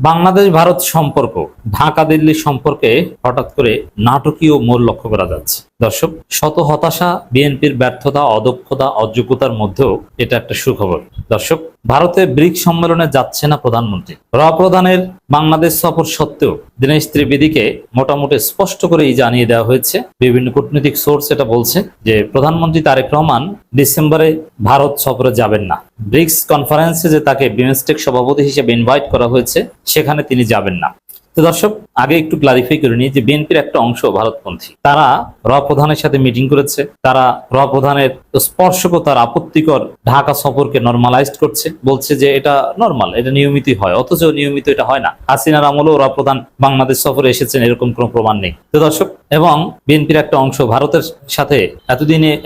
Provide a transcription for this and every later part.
বাংলাদেশ ভারত সম্পর্ক, ঢাকা দিল্লি সম্পর্কে হঠাৎ করে নাটকীয় মোড় লক্ষ্য করা যাচ্ছে। দর্শক, শত হতাশা, বিএনপির ব্যর্থতা, অদক্ষতা, অযোগ্যতার মধ্যেও এটা একটা সুখবর। দর্শক, ভারতে ব্রিক্স সম্মেলনে যাচ্ছে না প্রধানমন্ত্রী। প্রধানের বাংলাদেশ সফর সত্ত্বেও দীনেশ ত্রিবেদীকে মোটামুটি স্পষ্ট করেই জানিয়ে দেওয়া হয়েছে, বিভিন্ন কূটনৈতিক সোর্স এটা বলছে যে প্রধানমন্ত্রী তারেক রহমান ডিসেম্বরে ভারত সফরে যাবেন না। ব্রিক্স কনফারেন্সে যে তাকে বিমস্টেক সভাপতি হিসেবে ইনভাইট করা হয়েছে, সেখানে তিনি যাবেন না। তো দর্শক, আগে একটু ক্লারিফাই করে নিই যে বিএনপির একটা অংশ ভারতপন্থী, তারা প্রধানের সাথে মিটিং করেছে। তারা প্রধানের স্পর্শকতার আপত্তিকর ঢাকা সফরকে নর্মালাইজড করছে, বলছে যে এটা নর্মাল, এটা নিয়মিতই হয়, অথচ নিয়মিত এটা হয় না। হাসিনার আমলেও প্রধান বাংলাদেশ সফরে এসেছেন, এরকম কোনো প্রমাণ নেই। তো দর্শক, এবং বিএনপির একটা অংশ ভারতের সাথে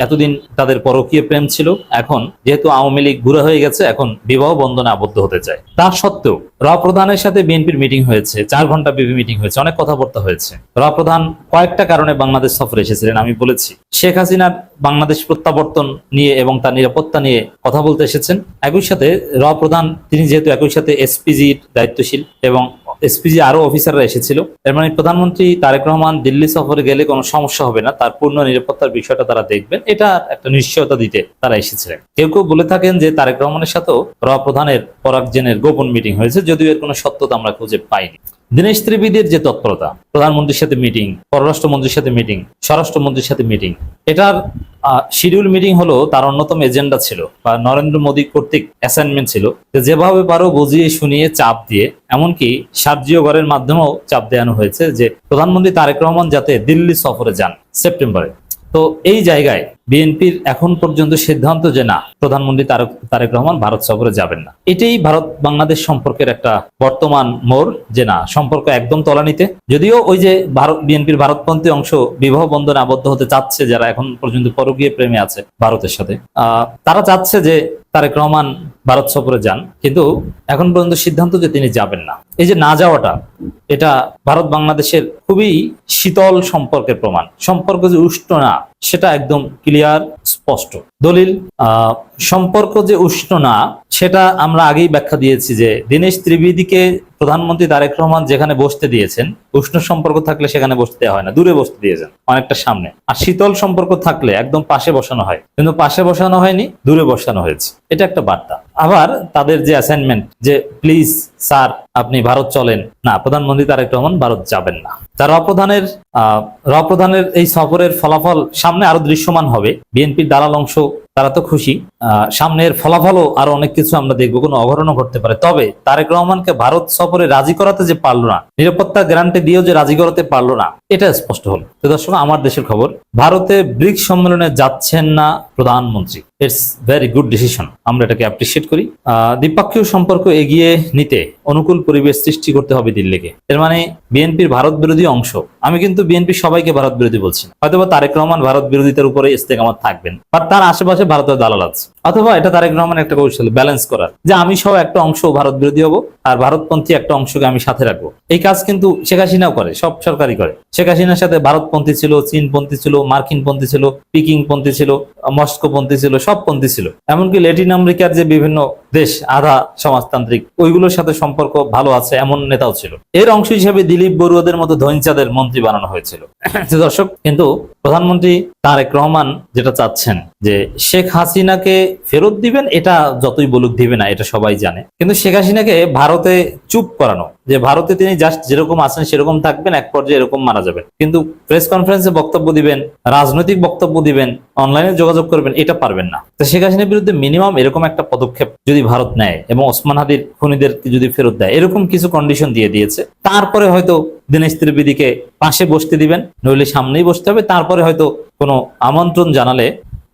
এতদিন তাদের পরকীয় প্রেম ছিল, এখন যেহেতু আওয়ামী লীগ বুড়া হয়ে গেছে, এখন বিবাহ বন্ধনে আবদ্ধ হতে চায়। তা সত্ত্বেও প্রধানের সাথে বিএনপির মিটিং হয়েছে, 4 ঘন্টা ব্যাপী মিটিং হয়েছে, অনেক কথাবার্তা হয়েছে। প্রধান কয়েকটা কারণে বাংলাদেশ সফরে এসেছিলেন। আমি বলেছি, শেখ হাসিনার বাংলাদেশ প্রত্যাবর্তন নিয়ে এবং তার নিরাপত্তা নিয়ে কথা বলতে এসেছেন। একই সাথে প্রধান তিনি যেহেতু একই সাথে এসপিজির দায়িত্বশীল এবং এসপিজি আরো অফিসাররা এসেছিল, এর মানে প্রধানমন্ত্রী তারেক রহমান দিল্লি সফরে গেলে কোনো সমস্যা হবে না, তার পূর্ণ নিরাপত্তার বিষয়টা তারা দেখবেন, এটা একটা নিশ্চয়তা দিতে তারা এসেছিলেন। কেউ কেউ বলে থাকেন যে তারেক রহমানের সাথেও প্রধানের পরাগজেনের গোপন মিটিং হয়েছে, যদিও এর কোনো সত্যতা আমরা খুঁজে পাইনি। দীনেশ ত্রিবেদীর যে তৎপরতা, প্রধানমন্ত্রীর সাথে মিটিং, পররাষ্ট্রমন্ত্রীর সাথে মিটিং, স্বরাষ্ট্রমন্ত্রীর সাথে মিটিং, এটার শিডিউল মিটিং হলো তার অন্যতম এজেন্ডা ছিল বা নরেন্দ্র মোদী কর্তৃক অ্যাসাইনমেন্ট ছিল, যেভাবে পারো বুঝিয়ে শুনিয়ে চাপ দিয়ে, এমনকি সার্জিওগড়ের মাধ্যমেও চাপ দেওয়ানো হয়েছে যে প্রধানমন্ত্রী তারেক রহমান যাতে দিল্লি সফরে যান সেপ্টেম্বরে। তো এই জায়গায় বিএনপির এখন পর্যন্ত সিদ্ধান্ত যে না, প্রধানমন্ত্রী তারেক রহমান ভারত সফরে যাবেন না। এটাই ভারত বাংলাদেশ সম্পর্কের একটা বর্তমান মোড়, যে না, সম্পর্ক একদম তলানিতে। যদিও ওই যে বিএনপির ভারতপন্থী অংশ বিবাহ বন্ধনে আবদ্ধ হতে চাচ্ছে, যারা এখন পর্যন্ত পরকীয় প্রেমে আছে ভারতের সাথে, তারা চাচ্ছে যে তারেক রহমান ভারত সফরে যান, কিন্তু এখন পর্যন্ত সিদ্ধান্ত যে তিনি যাবেন না। এই যে না যাওয়াটা, এটা ভারত বাংলাদেশের খুবই শীতল সম্পর্কের প্রমাণ। সম্পর্ক যে উষ্ণ না, সেটা একদম ক্লিয়ার, স্পষ্ট দলিল। সম্পর্ক যে উষ্ণ না, সেটা আমরা আগেই ব্যাখ্যা দিয়েছি যে দীনেশ ত্রিবেদীকে প্রধানমন্ত্রী তারেক রহমান যেখানে বসতে দিয়েছেন, উষ্ণ সম্পর্ক থাকলে সেখানে বসতে দেওয়া হয় না, দূরে বসতে দিয়েছেন, অনেকটা সামনে। আর শীতল সম্পর্ক থাকলে একদম পাশে বসানো হয়, কিন্তু পাশে বসানো হয়নি, দূরে বসানো হয়েছে। এটা একটা বার্তা। আবার তাদের যে অ্যাসাইনমেন্ট যে প্লিজ স্যার আপনি ভারত চলেন, না, প্রধানমন্ত্রী তারেক রহমান ভারত যাবেন না। তার প্রধানের এই সফরের ফলাফল সামনে আরো দৃশ্যমান হবে। বিএনপির দালাল অংশ তারা তো খুশি, সামনের ফলাফলও আরো অনেক কিছু আমরা দেখবো, কোনো অঘটনও ঘটতে পারে। তবে তারেক রহমানকে ভারত সফরে রাজি করাতে যে পারলো না, নিরাপত্তা গ্যারান্টি দিয়েও যে রাজি করাতে পারলো না, এটা স্পষ্ট হলো। তো দর্শক, আমার দেশের খবর, ভারতে ব্রিক্স সম্মেলনে যাচ্ছেন না প্রধানমন্ত্রী। ইটস ভেরি গুড ডিসিশন, আমরা এটাকে অ্যাপ্রিসিয়েট করি। দ্বিপক্ষীয় সম্পর্ক এগিয়ে নিতে অনুকূল পরিবেশ সৃষ্টি করতে হবে দিল্লিকে। এর মানে বিএনপির ভারত বিরোধী অংশ, আমি কিন্তু বিএনপি সবাইকে ভারত বিরোধী বলছি না, হয়তোবা তারেক রহমান ভারত বিরোধিতার উপরে ইস্তেকামাত থাকবেন, বাট তার আশেপাশে ভারতের দালাল আছে। অথবা এটা তারেক রহমান একটা কৌশল ব্যালেন্স করার, যে আমি সহ একটা অংশ ভারত বিরোধী হবো আর ভারতপন্থী একটা অংশকে আমি সাথে রাখবো। এই কাজ কিন্তু শেখ হাসিনাও করে, সব সরকারই করে। শেখ হাসিনার সাথে ভারতপন্থী ছিল, চীনপন্থী ছিল, মার্কিনপন্থী ছিল, পিকিংপন্থী ছিল, মস্কোপন্থী ছিল, সব পন্থী ছিল। এমনকি ল্যাটিন আমেরিকার যে বিভিন্ন দেশ আধা সমাজতান্ত্রিক, ওইগুলোর সাথে সম্পর্ক ভালো আছে এমন নেতাও ছিল। এর অংশ হিসেবে দিলীপ বড়ুয়াদের মতো ধৈঞ্চাদের মন্ত্রী বানানো হয়েছিল। দর্শক, কিন্তু প্রধানমন্ত্রী তারেক রহমান যেটা চাচ্ছেন যে শেখ হাসিনাকে ফেরত দিবেন, এটা যতই বলুক দিবে না, এটা সবাই জানে। কিন্তু শেখ হাসিনাকে ভারতে চুপ করানো, যে ভারতে তিনি জাস্ট যেরকম আছেন সেরকম থাকবেন, এক পর্যায়ে এরকম মারা যাবেন, কিন্তু প্রেস কনফারেন্সে বক্তব্য দিবেন, রাজনৈতিক বক্তব্য দিবেন, অনলাইনে যোগাযোগ করবেন, এটা পারবেন না। তো শেখ হাসিনার বিরুদ্ধে মিনিমাম এরকম একটা পদক্ষেপ যদি ভারত নেয় এবং ওসমান হাদির খুনিদের যদি ফেরত দেয়, এরকম কিছু কন্ডিশন দিয়ে দিয়েছে। তারপরে হয়তো দীনেশ ত্রিবেদীকে পাশে বসতে দিবেন, নইলে সামনেই বসতে হবে। তারপরে হয়তো কোনো আমন্ত্রণ জানালে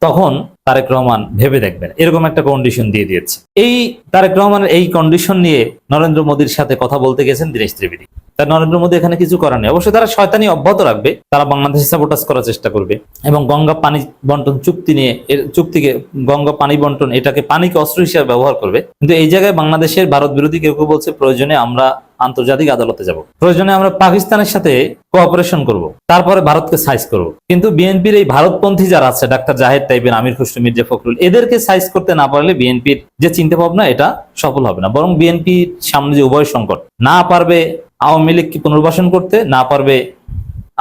তখন তারেক রহমান ভেবে দেখবেন, এরকম একটা কন্ডিশন দিয়ে দিয়েছে। এই তারেক রহমানের এই কন্ডিশন নিয়ে নরেন্দ্র মোদীর সাথে কথা বলতে গেছেন দীনেশ ত্রিবেদী। তার নরেন্দ্র মোদী এখানে কিছু করার নেই। অবশ্যই তারা শয়তানি অব্যাহত রাখবে, তারা বাংলাদেশে সাবোটাজ করার চেষ্টা করবে এবং গঙ্গা পানি বন্টন চুক্তি নিয়ে, চুক্তিকে গঙ্গা পানি বন্টন, এটাকে পানিকে অস্ত্র হিসেবে ব্যবহার করবে। কিন্তু এই জায়গায় বাংলাদেশের ভারত বিরোধী কেউ কেউ বলছে প্রয়োজনে আমরা আন্তর্জাতিক আদালতে যাব, প্রয়োজনে আমরা পাকিস্তানের সাথে কোঅপারেশন করব, তারপরে ভারতকে সাইজ করব। কিন্তু বিএনপির এই ভারতপন্থী যারা আছে, ডাক্তার জাহেদ টাইপের, আমির খসরু, মির্জা ফখরুল, এদেরকে সাইজ করতে না পারলে বিএনপির যে চিন্তা ভাবনা এটা সফল হবে না। বরং বিএনপির সামনে যে উভয় সংকট, না পারবে আওয়ামী লীগকে পুনর্বাসন করতে, না পারবে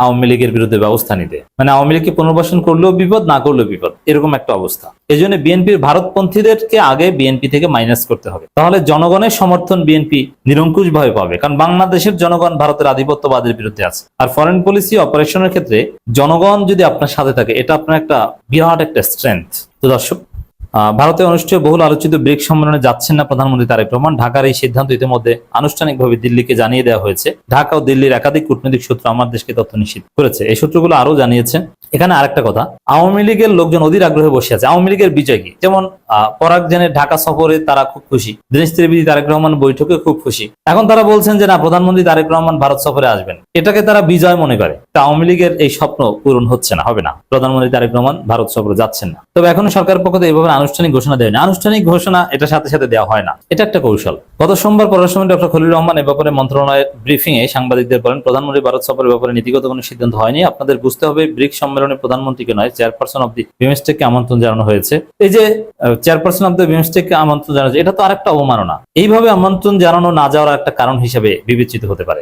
আওয়ামী লীগের বিরুদ্ধে ব্যবস্থা নিতে, মানে আওয়ামী লীগকে পুনর্বাসন করলেও বিপদ, না করলেও বিপদ, এরকম একটা অবস্থা। এই জন্য বিএনপির ভারতপন্থীদেরকে আগে বিএনপি থেকে মাইনাস করতে হবে, তাহলে জনগণের সমর্থন বিএনপি নিরঙ্কুশ ভাবে পাবে। কারণ বাংলাদেশের জনগণ ভারতের আধিপত্যবাদের বিরুদ্ধে আছে, আর ফরেন পলিসি অপারেশনের ক্ষেত্রে জনগণ যদি আপনার সাথে থাকে, এটা আপনার একটা বিরাট একটা স্ট্রেংথ। তো দর্শক, ভারতে অনুষ্ঠিত বহুল আলোচিত ব্রিক্স সম্মেলনে যাচ্ছেন না প্রধানমন্ত্রী তারেক রহমান। ঢাকার এই সিদ্ধান্ত ইতিমধ্যে আনুষ্ঠানিকভাবে দিল্লিকে জানিয়ে দেওয়া হয়েছে। ঢাকা ও দিল্লির একাধিক কূটনৈতিক সূত্র আমার দেশকে তথ্য নিশ্চিত করেছে। এই সূত্রগুলো আরো জানিয়েছে। এখানে আরেকটা কথা, আওয়ামী লীগের লোকজন অধীর আগ্রহে বসে আছে। আওয়ামী লীগের বিজয় কি? যেমন পরাগ জেনের ঢাকা সফরে তারা খুব খুশি, দীনেশ ত্রিবেদী তারেক রহমান বৈঠকে খুব খুশি। এখন তারা বলছেন যে না, প্রধানমন্ত্রী তারেক রহমান ভারত সফরে আসবেন, এটাকে তারা বিজয় মনে করে। তা আওয়ামী লীগের এই স্বপ্ন পূরণ হচ্ছে না, হবে না, প্রধানমন্ত্রী তারেক রহমান ভারত সফরে যাচ্ছেন না। তবে এখনো সরকারের পক্ষ থেকে এইভাবে আনুষ্ঠানিক ঘোষণা দেয়নি। আনুষ্ঠানিক ঘোষণা এটার সাথে সাথে দেওয়া হয় না, এটা একটা কৌশল। গত সোমবার পররাষ্ট্রমন্ত্রী ডক্টর খলিলুর রহমান এ ব্যাপারে মন্ত্রণালয়ের ব্রিফিং এ সাংবাদিকদের বলেন, প্রধানমন্ত্রী ভারত সফরের ব্যাপারে নীতিগত কোনো সিদ্ধান্ত হয়নি। আপনাদের বুঝতে হবে, ব্রিক্স সম্মেলনে প্রধানমন্ত্রীকে নয়, চেয়ারপারসন অব দি বিমস্টেককে আমন্ত্রণ জানানো হয়েছে। এই যে চেয়ারপারসন অব দি বিমস্টেককে আমন্ত্রণ জানানো, এটা তো আরেকটা অবমাননা। এইভাবে আমন্ত্রণ জানানো না যাওয়ার একটা কারণ হিসেবে বিবেচিত হতে পারে।